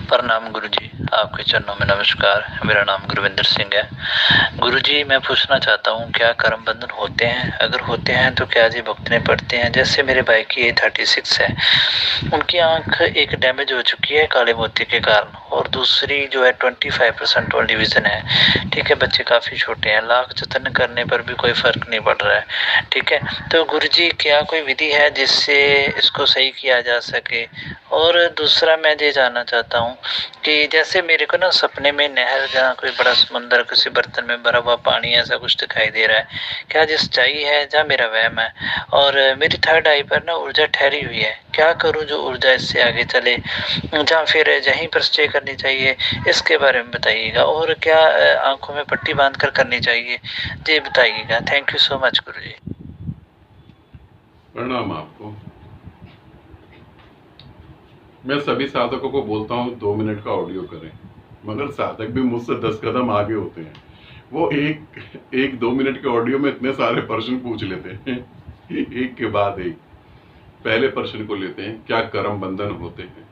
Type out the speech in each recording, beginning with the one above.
प्रणाम गुरुजी, आपके चरणों में नमस्कार। मेरा नाम गुरविंदर सिंह है। गुरुजी, मैं पूछना चाहता हूँ, क्या कर्म बंधन होते हैं? अगर होते हैं तो क्या जी भुगतने पड़ते हैं? जैसे मेरे भाई की एज 36 है, उनकी आंख एक डैमेज हो चुकी है काले मोती के कारण, और दूसरी जो है 25% वाली विजन है। ठीक है, बच्चे काफ़ी छोटे हैं, लाख जतन करने पर भी कोई फ़र्क नहीं पड़ रहा है। ठीक है, तो गुरुजी क्या कोई विधि है जिससे इसको सही किया जा सके? और दूसरा मैं ये जानना चाहता हूँ कि जैसे मेरे को ना सपने में नहर, जहाँ कोई बड़ा समुंदर, किसी बर्तन में भरा हुआ पानी ऐसा कुछ दिखाई दे रहा है, क्या ये सच्चाई है या मेरा वहम है? और मेरी थर्ड आई पर ना ऊर्जा ठहरी हुई है, क्या करूँ जो ऊर्जा इससे आगे चले, या फिर यहीं पर स्टे करनी चाहिए? इसके बारे में बताइएगा। और क्या आंखों में पट्टी बांध कर करनी चाहिए, ये बताइएगा। थैंक यू सो मच गुरु जी। प्रणाम आपको। मैं सभी साधकों को बोलता हूँ 2 मिनट का ऑडियो करें, मगर साधक भी मुझसे 10 कदम आगे होते हैं। वो एक 2 मिनट के ऑडियो में इतने सारे प्रश्न पूछ लेते हैं एक के बाद एक। पहले प्रश्न को लेते हैं, क्या कर्म बंधन होते हैं?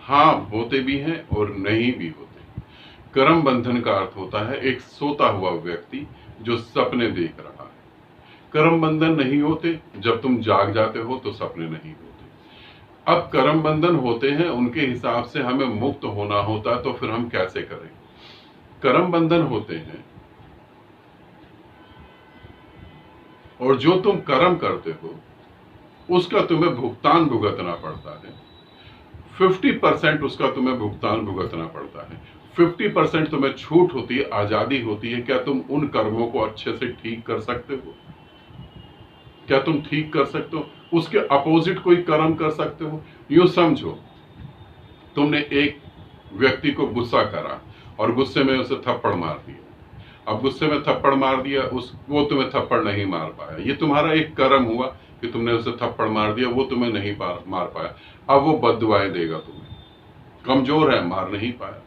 हाँ, होते भी हैं और नहीं भी होते। कर्म बंधन का अर्थ होता है एक सोता हुआ व्यक्ति जो सपने देख रहा है। कर्म बंधन नहीं होते, जब तुम जाग जाते हो तो सपने नहीं होते। अब कर्म बंधन होते हैं, उनके हिसाब से हमें मुक्त होना होता, तो फिर हम कैसे करें? कर्म बंधन होते हैं, और जो तुम कर्म करते हो उसका तुम्हें भुगतान भुगतना पड़ता है। 50% उसका तुम्हें भुगतान भुगतना पड़ता है। 50% तुम्हें छूट होती है, आजादी होती है। क्या तुम उन कर्मों को अच्छे से ठीक कर सकते हो? क्या तुम ठीक कर सकते हो? उसके अपोजिट कोई कर्म कर सकते हो? यूं समझो, तुमने एक व्यक्ति को गुस्सा करा और गुस्से में उसे थप्पड़ मार दिया। अब गुस्से में थप्पड़ मार दिया, वो तुम्हें थप्पड़ नहीं मार पाया। ये तुम्हारा एक कर्म हुआ कि तुमने उसे थप्पड़ मार दिया, वो तुम्हें नहीं मार पाया। अब वो बद्दुआएं देगा तुम्हें। कमजोर है, मार नहीं पाया,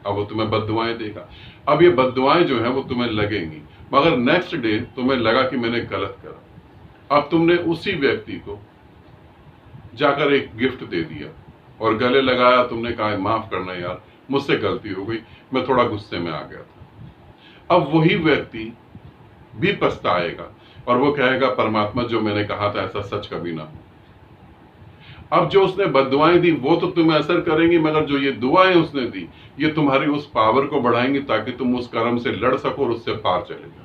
अब वो तुम्हें बद्दुआएं देगा। अब ये बद्दुआएं जो है वो तुम्हें लगेंगी, मगर नेक्स्ट डे तुम्हें लगा कि मैंने गलत करा। अब तुमने उसी व्यक्ति को जाकर एक गिफ्ट दे दिया और गले लगाया। तुमने कहा, माफ करना यार, मुझसे गलती हो गई, मैं थोड़ा गुस्से में आ गया था। अब वही व्यक्ति भी पछताएगा और वो कहेगा, परमात्मा जो मैंने कहा था ऐसा सच कभी ना हो। अब जो उसने बद्दुआएं दी वो तो तुम्हें असर करेंगी, मगर जो ये दुआएं उसने दी ये तुम्हारी उस पावर को बढ़ाएंगी ताकि तुम उस कर्म से लड़ सको और उससे पार चले जाओ।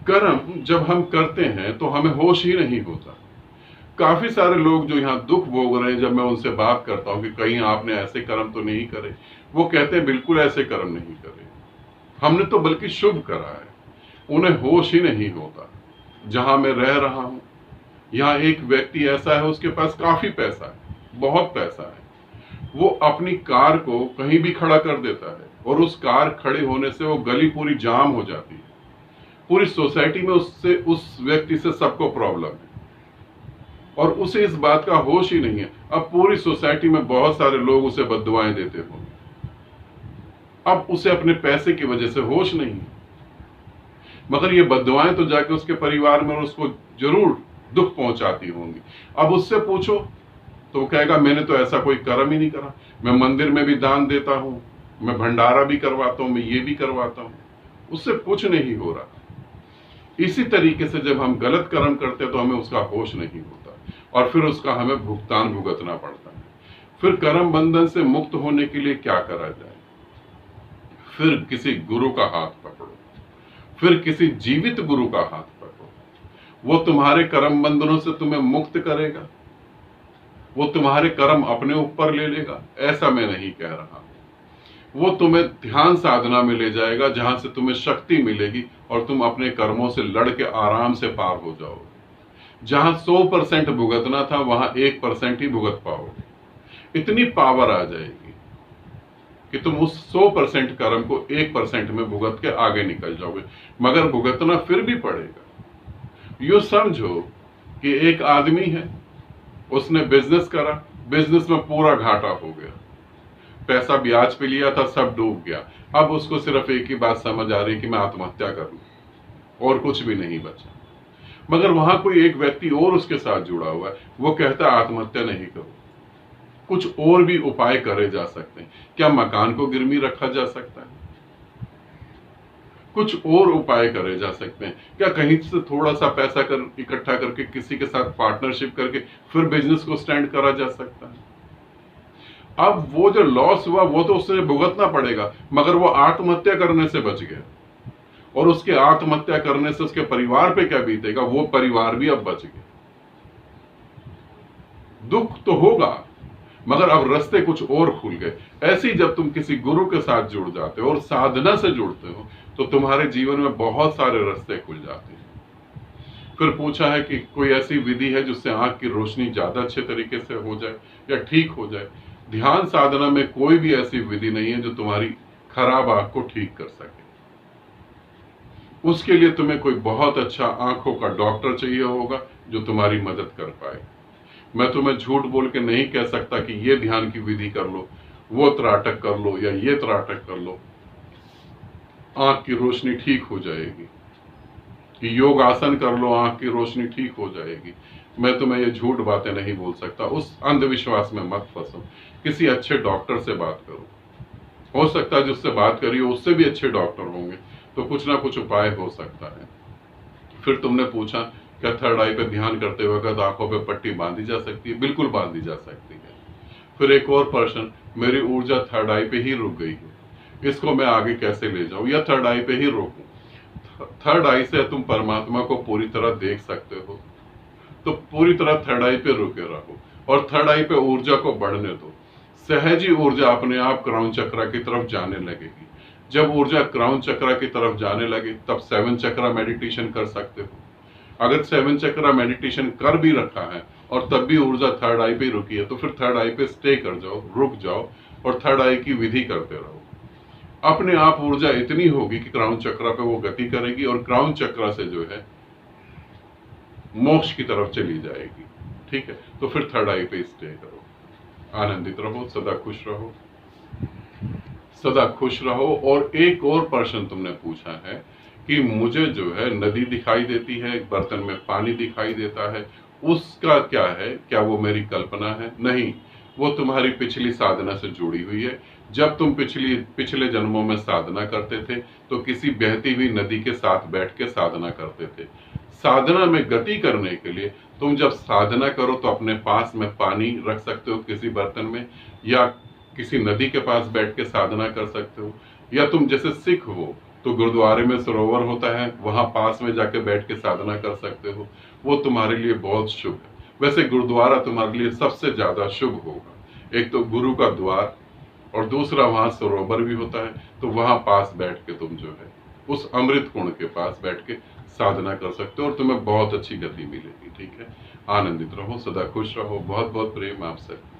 कर्म जब हम करते हैं तो हमें होश ही नहीं होता। काफी सारे लोग जो यहाँ दुख भोग रहे हैं, जब मैं उनसे बात करता हूँ कि कहीं आपने ऐसे कर्म तो नहीं करे, वो कहते हैं बिल्कुल ऐसे कर्म नहीं करे, हमने तो बल्कि शुभ करा है। उन्हें होश ही नहीं होता। जहां मैं रह रहा हूं, यहाँ एक व्यक्ति ऐसा है, उसके पास काफी पैसा है, बहुत पैसा है। वो अपनी कार को कहीं भी खड़ा कर देता है और उस कार खड़े होने से वो गली पूरी जाम हो जाती है। पूरी सोसाइटी में उस व्यक्ति से सबको प्रॉब्लम है और उसे इस बात का होश ही नहीं है। अब पूरी सोसाइटी में बहुत सारे लोग उसे बद्दुआएं देते होंगे, अब उसे अपने पैसे की वजह से होश नहीं है, मगर ये बद्दुआएं तो जाके उसके परिवार में उसको जरूर दुख पहुंचाती होंगी। अब उससे पूछो तो वो कहेगा, मैंने तो ऐसा कोई कर्म ही नहीं करा, मैं मंदिर में भी दान देता हूं, मैं भंडारा भी करवाता हूं, मैं ये भी करवाता हूं, उससे कुछ नहीं हो रहा। इसी तरीके से जब हम गलत कर्म करते हैं तो हमें उसका होश नहीं होता और फिर उसका हमें भुगतान भुगतना पड़ता है। फिर कर्म बंधन से मुक्त होने के लिए क्या करा जाए? फिर किसी गुरु का हाथ पकड़ो, फिर किसी जीवित गुरु का हाथ पकड़ो। वो तुम्हारे कर्म बंधनों से तुम्हें मुक्त करेगा, वो तुम्हारे कर्म अपने ऊपर ले लेगा, ऐसा मैं नहीं कह रहा। वो तुम्हें ध्यान साधना में ले जाएगा, जहां से तुम्हें शक्ति मिलेगी और तुम अपने कर्मों से लड़ के आराम से पार हो जाओगे। जहां 100% भुगतना था वहां 1% ही भुगत पाओगे। इतनी पावर आ जाएगी कि तुम उस 100% कर्म को 1% में भुगत के आगे निकल जाओगे, मगर भुगतना फिर भी पड़ेगा। यूं समझो कि एक आदमी है, उसने बिजनेस करा, बिजनेस में पूरा घाटा हो गया, पैसा ब्याज पे लिया था, सब डूब गया। अब उसको सिर्फ एक ही बात समझ आ रही कि मैं आत्महत्या कर लूं और कुछ भी नहीं बचा। मगर वहां कोई एक व्यक्ति और उसके साथ जुड़ा हुआ है, वो कहता है आत्महत्या नहीं करो, कुछ और भी उपाय करे जा सकते हैं। क्या मकान को गिरवी रखा जा सकता है? कुछ और उपाय करे जा सकते हैं। क्या कहीं से थोड़ा सा पैसा इकट्ठा करके किसी के साथ पार्टनरशिप करके फिर बिजनेस को स्टैंड करा जा सकता है? अब वो जो लॉस हुआ वो तो उसे भुगतना पड़ेगा, मगर वो आत्महत्या करने से बच गया, और उसके आत्महत्या करने से उसके परिवार पे क्या बीतेगा, वो परिवार भी अब बच गया। दुख तो होगा, मगर अब रास्ते कुछ और खुल गए। ऐसे ही जब तुम किसी गुरु के साथ जुड़ जाते हो और साधना से जुड़ते हो तो तुम्हारे जीवन में बहुत सारे रास्ते खुल जाते हैं। फिर पूछा है कि कोई ऐसी विधि है जिससे आंख की रोशनी ज्यादा अच्छे तरीके से हो जाए या ठीक हो जाए? ध्यान साधना में कोई भी ऐसी विधि नहीं है जो तुम्हारी खराब आंख को ठीक कर सके। उसके लिए तुम्हें कोई बहुत अच्छा आंखों का डॉक्टर चाहिए होगा जो तुम्हारी मदद कर पाए। मैं तुम्हें झूठ बोल के नहीं कह सकता कि ये ध्यान की विधि कर लो, वो त्राटक कर लो या ये त्राटक कर लो, आंख की रोशनी ठीक हो जाएगी, कि योग आसन कर लो आंख की रोशनी ठीक हो जाएगी। मैं तुम्हें ये झूठ बातें नहीं बोल सकता। उस अंधविश्वास में मत फंसो। किसी अच्छे डॉक्टर से बात करो। हो सकता है जिससे बात करी हो उससे भी अच्छे डॉक्टर होंगे, तो कुछ ना कुछ उपाय हो सकता है। फिर तुमने पूछा क्या थर्ड आई पे ध्यान करते वक्त आंखों पे पट्टी बांधी जा सकती है? बिल्कुल बांधी जा सकती है। फिर एक और प्रश्न, मेरी ऊर्जा थर्ड आई पे ही रुक गई है, इसको मैं आगे कैसे ले जाऊं या थर्ड आई पे ही रोकूं? थर्ड आई से तुम परमात्मा को पूरी तरह देख सकते हो, तो पूरी तरह थर्ड आई पे रुके रहो और थर्ड आई पे ऊर्जा को बढ़ने दो। सहज ही ऊर्जा अपने आप क्राउन चक्रा की तरफ जाने लगेगी। जब ऊर्जा क्राउन चक्रा की तरफ जाने लगे तब 7 चक्रा मेडिटेशन कर सकते हो। अगर 7 चक्रा मेडिटेशन कर भी रखा है और तब भी ऊर्जा थर्ड आई पे रुकी है तो फिर थर्ड आई पे स्टे कर जाओ, रुक जाओ और थर्ड आई की विधि करते रहो। अपने आप ऊर्जा इतनी होगी कि क्राउन चक्रा पे वो गति करेगी और क्राउन चक्रा से जो है मोक्ष की तरफ चली जाएगी। ठीक है, तो फिर थर्ड आई पे स्टे करो। आनंदित रहो, सदा खुश रहो, सदा खुश रहो। और एक और प्रश्न तुमने पूछा है कि मुझे जो है नदी दिखाई देती है, बर्तन में पानी दिखाई देता है, उसका क्या है? क्या वो मेरी कल्पना है? नहीं, वो तुम्हारी पिछली साधना से जुड़ी हुई है। जब तुम पिछले जन्मों में साधना करते थे तो किसी बहती हुई नदी के साथ बैठ के साधना करते थे। साधना में गति करने के लिए तुम जब साधना करो तो अपने पास में पानी रख सकते हो किसी बर्तन में, या किसी नदी के पास बैठ के साधना कर सकते हो, या तुम जैसे सिख हो तो गुरुद्वारे में सरोवर होता है, वहां पास में जाके बैठ के साधना कर सकते हो। वो तुम्हारे लिए बहुत शुभ है। वैसे गुरुद्वारा तुम्हारे लिए सबसे ज्यादा शुभ होगा। एक तो गुरु का द्वार और दूसरा वहां सरोवर भी होता है, तो वहां पास बैठ के तुम जो है उस अमृत कुंड के पास बैठ के साधना कर सकते हो और तुम्हें बहुत अच्छी गति मिलेगी। ठीक है, आनंदित रहो, सदा खुश रहो। बहुत बहुत प्रेम आप सबको।